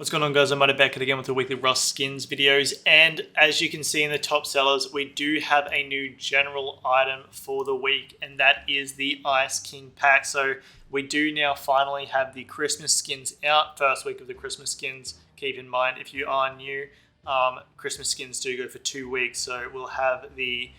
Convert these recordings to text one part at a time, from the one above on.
What's going on, guys? I'm back again with the weekly Rust Skins videos, and as you can see in the top sellers, we do have a new general item for the week, and that is the Ice King pack. So we do now finally have the Christmas skins out, first week of the Christmas skins. Keep in mind, if you are new, Christmas skins do go for 2 weeks, so we'll have the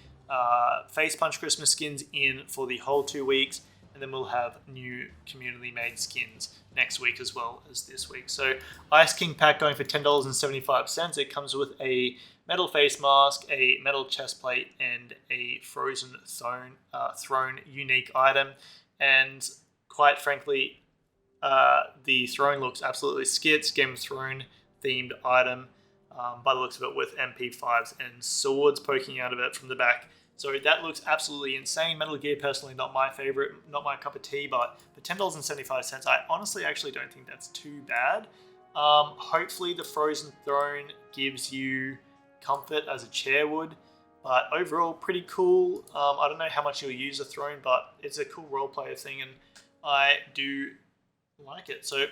Face Punch Christmas skins in for the whole 2 weeks, and then we'll have new community made skins next week as well as this week. So Ice King pack going for $10.75. It comes with a metal face mask, a metal chest plate, and a frozen throne unique item. And quite frankly, the throne looks absolutely skits. Game of Thrones themed item by the looks of it, with MP5s and swords poking out of it from the back. So that looks absolutely insane. Metal Gear, personally, not my favorite, not my cup of tea, but for $10.75, I honestly actually don't think that's too bad. Hopefully the Frozen Throne gives you comfort as a chair would, but overall pretty cool. I don't know how much you'll use a throne, but it's a cool role player thing, and I do like it. So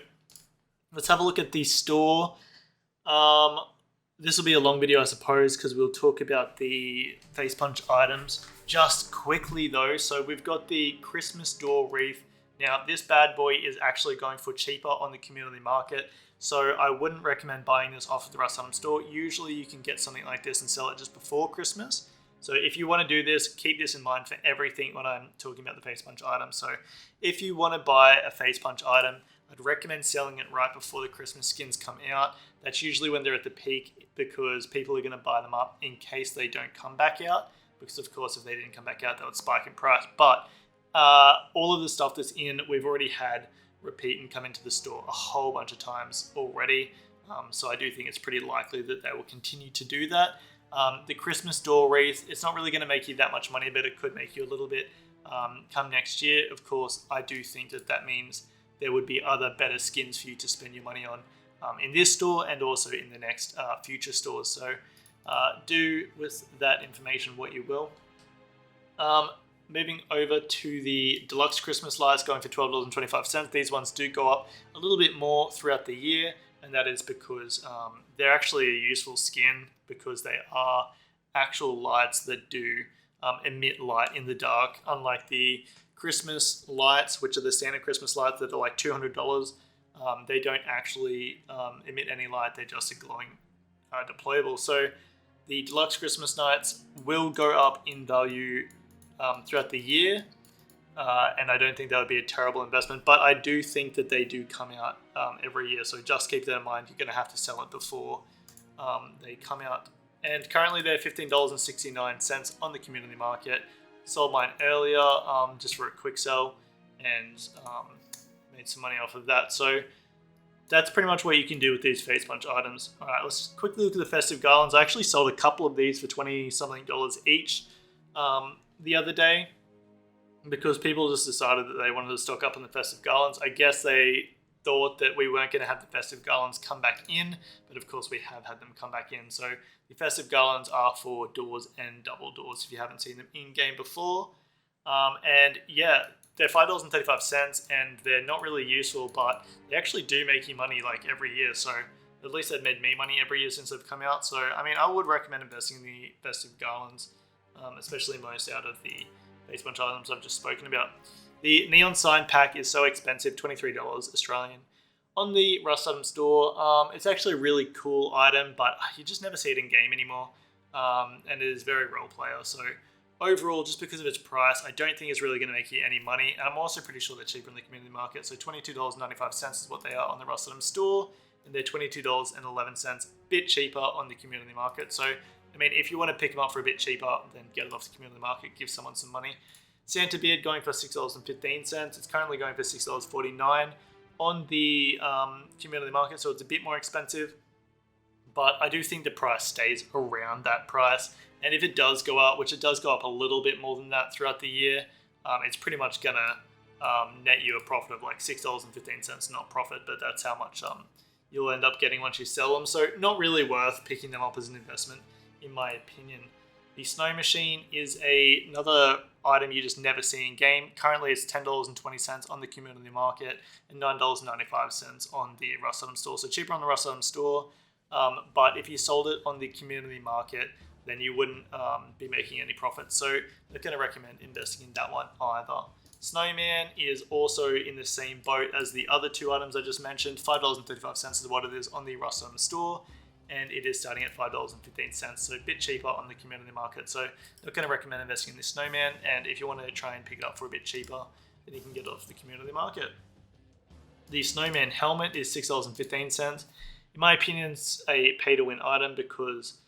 let's have a look at the store. This will be a long video, I suppose, because we'll talk about the Face Punch items just quickly, though. So we've got the Christmas door wreath. Now, this bad boy is actually going for cheaper on the community market, so I wouldn't recommend buying this off of the Artisan store. Usually, you can get something like this and sell it just before Christmas. So if you want to do this, keep this in mind for everything when I'm talking about the Face Punch item. So if you want to buy a Face Punch item, I'd recommend selling it right before the Christmas skins come out. That's usually when they're at the peak, because people are going to buy them up in case they don't come back out. Because of course, if they didn't come back out, that would spike in price. But all of the stuff that's in, we've already had repeat and come into the store a whole bunch of times already. So I do think it's pretty likely that they will continue to do that. The Christmas door wreath, it's not really going to make you that much money, but it could make you a little bit come next year. Of course, I do think that means there would be other better skins for you to spend your money on in this store and also in the next future stores. So do with that information what you will. Moving over to the deluxe Christmas lights going for $12.25. These ones do go up a little bit more throughout the year, and that is because they're actually a useful skin, because they are actual lights that do emit light in the dark, unlike the Christmas lights, which are the standard Christmas lights that are like $200. They don't actually emit any light. They're just a glowing deployable. So the deluxe Christmas lights will go up in value throughout the year, and I don't think that would be a terrible investment, but I do think that they do come out every year, so just keep that in mind. You're going to have to sell it before they come out. And currently they're $15.69 on the community market. Sold mine earlier just for a quick sell, and made some money off of that. So that's pretty much what you can do with these Face Punch items. All right, let's quickly look at the festive garlands. I actually sold a couple of these for $20-something each the other day, because people just decided that they wanted to stock up on the festive garlands. I guess they thought that we weren't going to have the festive garlands come back in, but of course we have had them come back in. So the festive garlands are for doors and double doors if you haven't seen them in game before. And yeah, they're $5.35, and they're not really useful, but they actually do make you money like every year. So at least they've made me money every year since they've come out. So I mean, I would recommend investing in the festive garlands, especially most out of the Face Punch items I've just spoken about. The neon sign pack is so expensive, $23 Australian. On the Rust item store, it's actually a really cool item, but you just never see it in game anymore, and it is very role player. So overall, just because of its price, I don't think it's really going to make you any money, and I'm also pretty sure they're cheaper in the community market. So $22.95 is what they are on the Rust item store, and they're $22.11, a bit cheaper on the community market. So I mean, if you want to pick them up for a bit cheaper, then get it off the community market, give someone some money. Santa Beard going for $6.15. It's currently going for $6.49 on the community market, so it's a bit more expensive. But I do think the price stays around that price. And if it does go up, which it does go up a little bit more than that throughout the year, it's pretty much going to net you a profit of like $6.15, not profit, but that's how much you'll end up getting once you sell them. So not really worth picking them up as an investment, in my opinion. The Snow Machine is another item you just never see in game. Currently, it's $10.20 on the community market and $9.95 on the Rust-Belt store. So cheaper on the Rust-Belt store, but if you sold it on the community market, then you wouldn't be making any profit. So not going to recommend investing in that one either. Snowman is also in the same boat as the other two items I just mentioned. $5.35 is what it is on the Rust-Belt store, and it is starting at $5.15, so a bit cheaper on the community market. So not going to recommend investing in this Snowman, and if you want to try and pick it up for a bit cheaper, then you can get it off the community market. The Snowman helmet is $6.15. In my opinion, it's a pay-to-win item because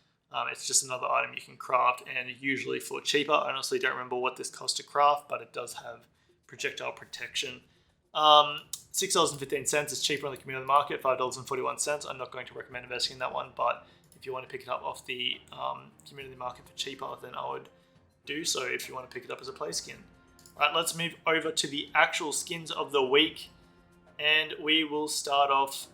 it's just another item you can craft, and usually for cheaper. I honestly don't remember what this cost to craft, but it does have projectile protection. $6.15 is cheaper on the community market, $5.41. I'm not going to recommend investing in that one, but if you want to pick it up off the community market for cheaper, then I would do so if you want to pick it up as a play skin. All right, let's move over to the actual skins of the week. And we will start off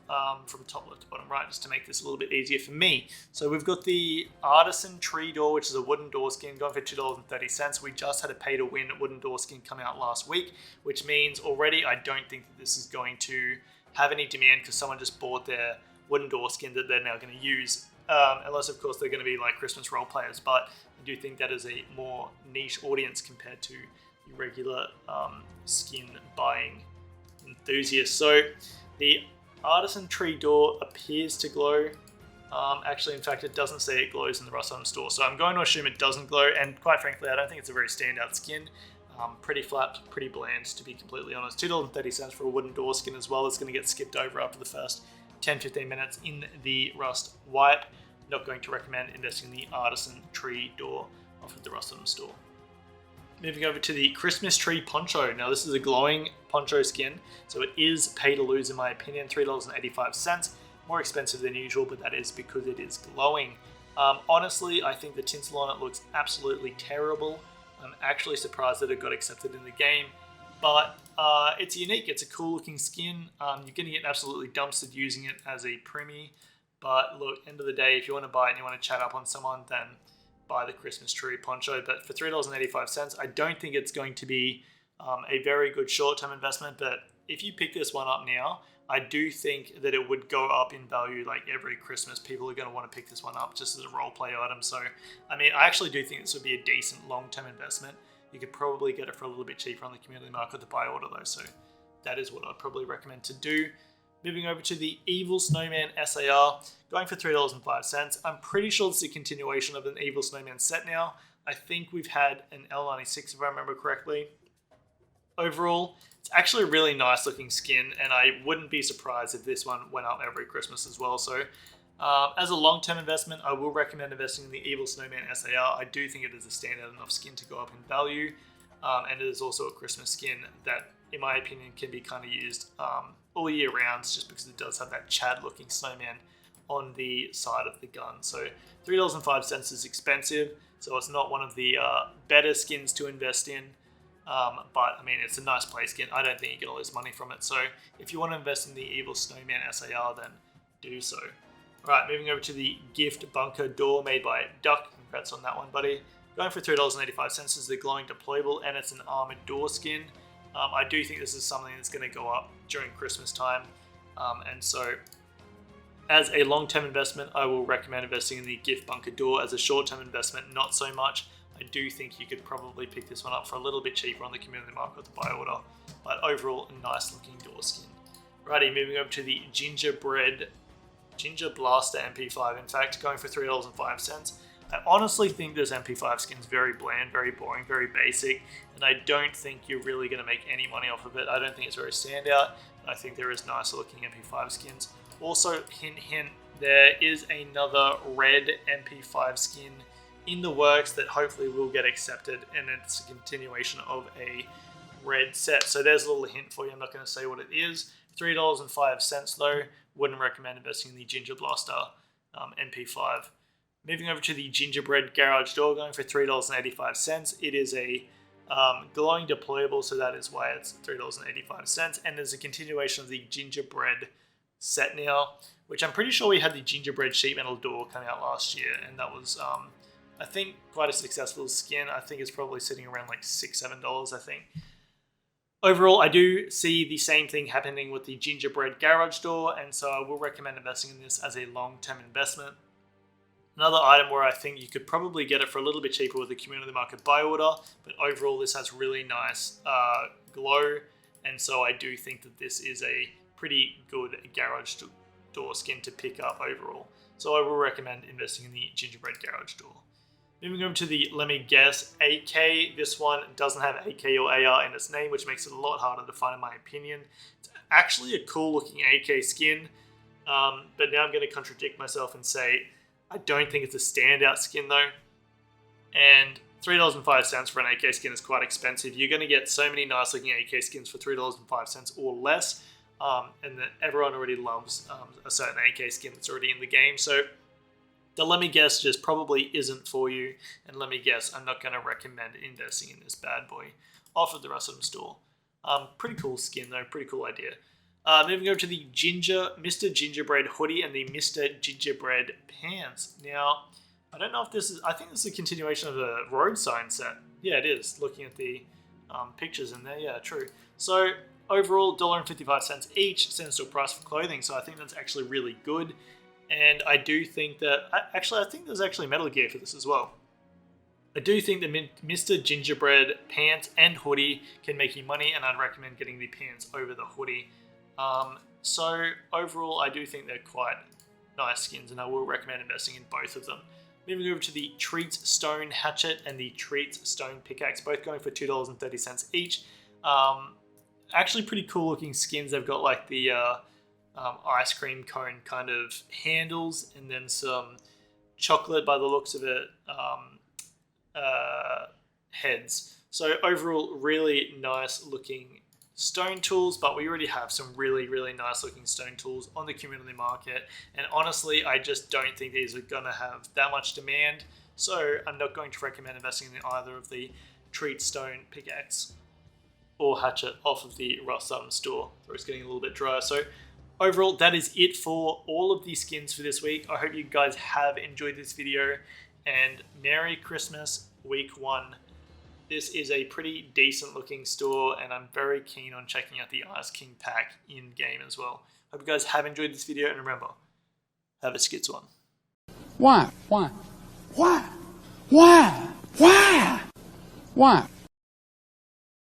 from top left to bottom right, just to make this a little bit easier for me. So we've got the Artisan Tree Door, which is a wooden door skin, going for $2.30. We just had a pay-to-win wooden door skin come out last week, which means already I don't think that this is going to have any demand because someone just bought their wooden door skin that they're now going to use. Unless, of course, they're going to be like Christmas role players. But I do think that is a more niche audience compared to the regular skin buying enthusiast. So the Artisan Tree Door appears to glow. Actually, in fact, it doesn't say it glows in the Rust-Belt store, so I'm going to assume it doesn't glow, and quite frankly, I don't think it's a very standout skin. Pretty flat, pretty bland, to be completely honest. $2.30 for a wooden door skin as well. It's going to get skipped over after the first 10-15 minutes in the Rust wipe. Not going to recommend investing in the Artisan Tree Door off of the Rust-Belt store. Moving over to the Christmas Tree Poncho. Now, this is a glowing poncho skin, so it is pay to lose in my opinion, $3.85. More expensive than usual, but that is because it is glowing. Honestly, I think the tinsel on it looks absolutely terrible. I'm actually surprised that it got accepted in the game, but it's unique. It's a cool looking skin. You're going to get absolutely dumpstered using it as a primi, but look, end of the day, if you want to buy it and you want to chat up on someone, then buy the Christmas Tree Poncho. But for $3.85, I don't think it's going to be a very good short-term investment, but if you pick this one up now, I do think that it would go up in value like every Christmas. People are going to want to pick this one up just as a role play item. So, I mean, I actually do think this would be a decent long-term investment. You could probably get it for a little bit cheaper on the community market to buy order though. So that is what I'd probably recommend to do. Moving over to the Evil Snowman SAR, going for $3.05. I'm pretty sure it's a continuation of an Evil Snowman set now. I think we've had an L96 if I remember correctly. Overall, it's actually a really nice looking skin, and I wouldn't be surprised if this one went up every Christmas as well. So as a long-term investment, I will recommend investing in the Evil Snowman SAR. I do think it is a standout enough skin to go up in value, and it is also a Christmas skin that, in my opinion, can be kind of used all year round, just because it does have that Chad looking snowman on the side of the gun. So $3.05 is expensive, so it's not one of the better skins to invest in. But I mean, it's a nice play skin. I don't think you get all this money from it. So if you want to invest in the Evil Snowman SAR, then do so. All right, moving over to the Gift Bunker Door made by Duck. Congrats on that one, buddy. Going for $3.85 is the glowing deployable, and it's an armored door skin. I do think this is something that's going to go up during Christmas time. And so as a long-term investment, I will recommend investing in the Gift Bunker Door. As a short-term investment, not so much. I do think you could probably pick this one up for a little bit cheaper on the community market to buy order. But overall, a nice looking door skin. Righty, moving over to the Ginger Blaster MP5. In fact, going for $3.05. I honestly think this MP5 skin is very bland, very boring, very basic, and I don't think you're really going to make any money off of it. I don't think it's very standout. I think there is nicer looking MP5 skins. Also, hint, hint, there is another red MP5 skin in the works that hopefully will get accepted, and it's a continuation of a red set. So there's a little hint for you. I'm not going to say what it is. $3.05 though. Wouldn't recommend investing in the Ginger Blaster MP5. Moving over to the Gingerbread Garage Door, going for $3.85. It is a glowing deployable, so that is why it's $3.85. And there's a continuation of the Gingerbread set now, which I'm pretty sure we had the Gingerbread Sheet Metal Door come out last year, and that was I think quite a successful skin. I think it's probably sitting around like $6-7, I think. Overall, I do see the same thing happening with the gingerbread garage door, and so I will recommend investing in this as a long-term investment. Another item where I think you could probably get it for a little bit cheaper with the community market buy order, but overall this has really nice glow, and so I do think that this is a pretty good garage door skin to pick up overall. So I will recommend investing in the gingerbread garage door. Moving over to the Let Me Guess AK. This one doesn't have AK or AR in its name, which makes it a lot harder to find in my opinion. It's actually a cool looking AK skin, but now I'm going to contradict myself and say I don't think it's a standout skin though. And $3.05 for an AK skin is quite expensive. You're going to get so many nice looking AK skins for $3.05 or less. And that everyone already loves a certain AK skin that's already in the game. So the Let Me Guess just probably isn't for you. And Let Me Guess, I'm not going to recommend investing in this bad boy off of the Artisan store. Pretty cool skin though, pretty cool idea. Moving over to the Mr. Gingerbread hoodie and the Mr. Gingerbread pants. Now, I don't know if this is, I think this is a continuation of the road sign set. Yeah, it is, looking at the pictures in there. Yeah, true. So, overall, $1.55 each, cents to a price for clothing. So I think that's actually really good. And I do think that, I think there's actually Metal Gear for this as well. I do think that Mr. Gingerbread pants and hoodie can make you money, and I'd recommend getting the pants over the hoodie. So overall, I do think they're quite nice skins, and I will recommend investing in both of them. Moving over to the Treats Stone Hatchet and the Treats Stone Pickaxe, both going for $2.30 each. Actually pretty cool looking skins. They've got like the ice cream cone kind of handles, and then some chocolate by the looks of it heads. So overall, really nice looking stone tools, but we already have some really nice looking stone tools on the community market, and honestly I just don't think these are going to have that much demand, so I'm not going to recommend investing in either of the Treat Stone Pickaxe or Hatchet off of the Artisan store. It's getting a little bit dry. So overall, that is it for all of the skins for this week. I hope you guys have enjoyed this video, and Merry Christmas week 1. This is a pretty decent looking store, and I'm very keen on checking out the Ice King pack in game as well. Hope you guys have enjoyed this video, and remember, have a skits one. Why? Why? Why? Why? Why? Why?